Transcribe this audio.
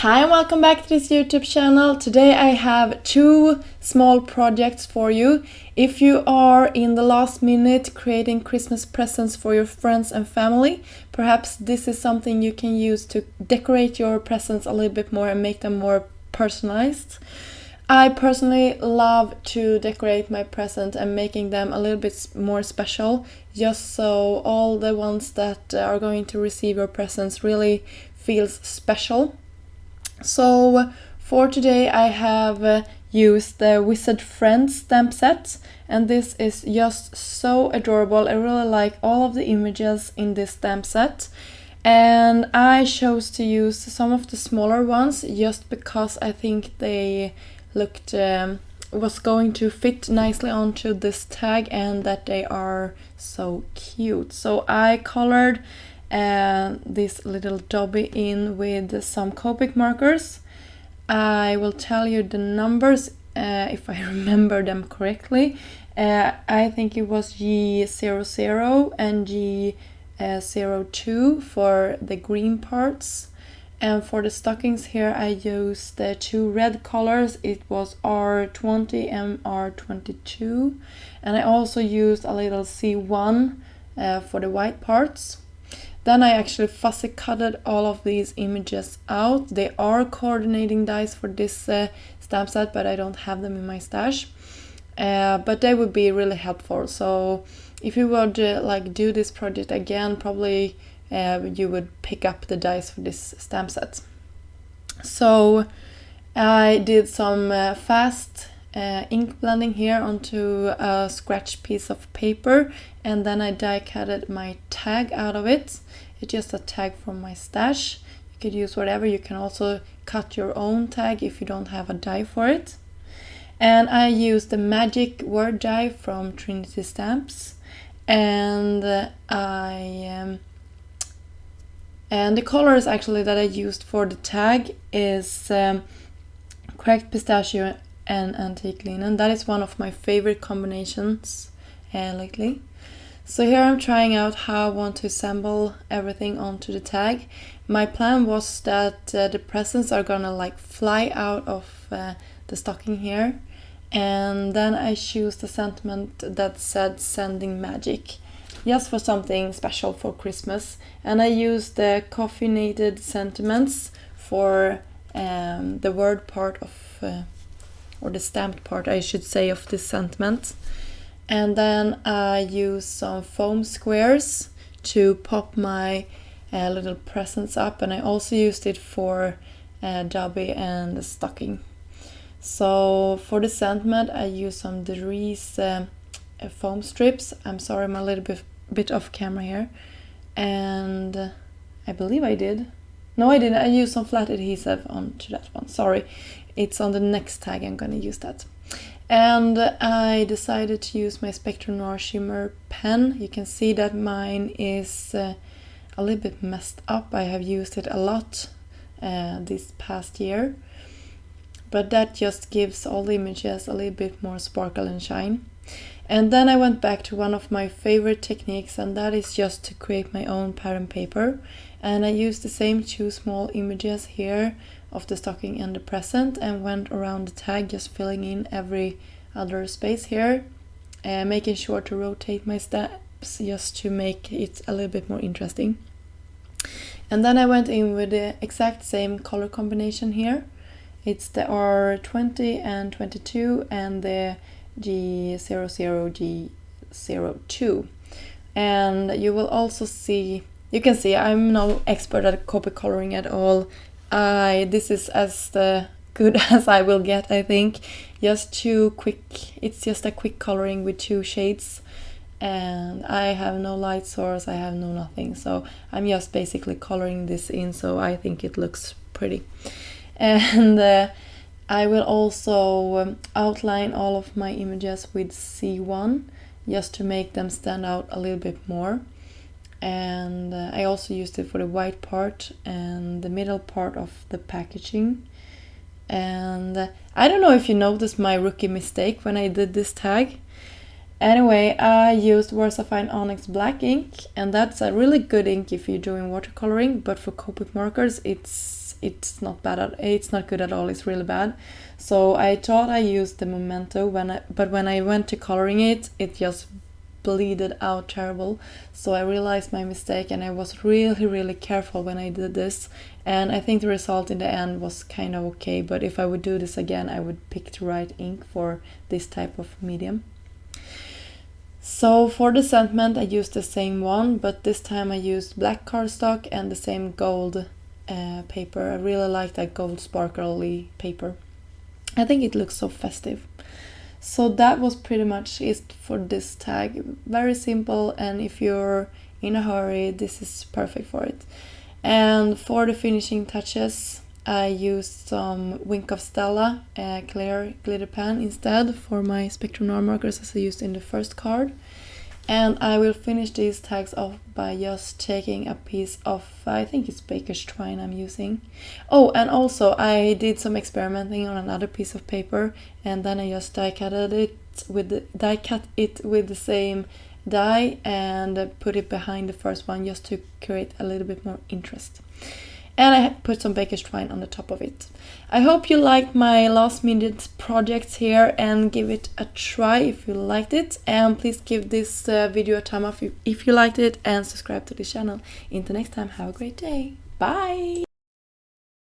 Hi and welcome back to this YouTube channel. Today I have two small projects for you. If you are in the last minute creating Christmas presents for your friends and family, perhaps this is something you can use to decorate your presents a little bit more and make them more personalized. I personally love to decorate my present and making them a little bit more special, just so all the ones that are going to receive your presents really feels special. So for today I have used the Wizard Friends stamp set, and this is just so adorable. I really like all of the images in this stamp set, and I chose to use some of the smaller ones just because I think they looked was going to fit nicely onto this tag and that they are so cute. So I colored this little Dobby in with some Copic markers. I will tell you the numbers if I remember them correctly. I think it was G00 and G02 for the green parts. And for the stockings here I used the two red colors. It was R20 and R22. And I also used a little C1 for the white parts. Then I actually fussy cutted all of these images out. They are coordinating dies for this stamp set, but I don't have them in my stash. But they would be really helpful. So if you would do this project again, probably you would pick up the dies for this stamp set. So I did some fast ink blending here onto a scratch piece of paper, and then I die cutted my tag out of it. It's just a tag from my stash. You could use whatever. You can also cut your own tag if you don't have a die for it. And I used the magic word die from Trinity Stamps, and and the colors actually that I used for the tag is cracked pistachio and antique linen. That is one of my favorite combinations lately. So here I'm trying out how I want to assemble everything onto the tag. My plan was that the presents are gonna fly out of the stocking here, and then I choose the sentiment that said sending magic, just for something special for Christmas. And I used the caffeinated sentiments for the word part of or the stamped part I should say of this sentiment. And then I used some foam squares to pop my little presents up, and I also used it for Dobby and the stocking. So for the sentiment I used some Dries foam strips. I'm sorry, I'm a little bit off camera here. And I believe I did. No, I didn't. I used some flat adhesive onto that one. Sorry, it's on the next tag. I'm gonna use that. And I decided to use my Spectrum Noir Shimmer pen. You can see that mine is a little bit messed up. I have used it a lot this past year. But that just gives all the images a little bit more sparkle and shine. And then I went back to one of my favorite techniques, and that is just to create my own pattern paper. And I used the same two small images here of the stocking and the present, and went around the tag just filling in every other space here, making sure to rotate my steps just to make it a little bit more interesting. And then I went in with the exact same color combination here. It's the R20 and 22 and the G00, G02. And you will also see, you can see I'm no expert at copy coloring at all. This is as good as I will get, I think. Just too quick. It's just a quick coloring with two shades, and I have no light source, I have no nothing, so I'm just basically coloring this in, so I think it looks pretty. And I will also outline all of my images with C1 just to make them stand out a little bit more. And I also used it for the white part and the middle part of the packaging. And I don't know if you noticed my rookie mistake when I did this tag. Anyway, I used Versafine Onyx Black ink, and that's a really good ink if you're doing watercoloring, but for Copic markers it's not it's not good at all, it's really bad. So I thought I used the Memento, but when I went to coloring it just bleeded out terrible. So I realized my mistake, and I was really careful when I did this, and I think the result in the end was kind of okay, but if I would do this again, I would pick the right ink for this type of medium. So for the sentiment I used the same one, but this time I used black cardstock and the same gold paper. I really like that gold sparkly paper. I think it looks so festive. So that was pretty much it for this tag. Very simple, and if you're in a hurry, this is perfect for it. And for the finishing touches, I used some Wink of Stella clear glitter pen instead for my Spectrum Noir markers, as I used in the first card. And I will finish these tags off by just taking a piece of, I think it's baker's twine I'm using. Oh, and also I did some experimenting on another piece of paper, and then I just die cut it with the same die and put it behind the first one just to create a little bit more interest. And I put some baker's twine on the top of it. I hope you liked my last minute projects here, and give it a try if you liked it. And please give this video a thumb up if you liked it, and subscribe to the channel. Until next time, have a great day. Bye!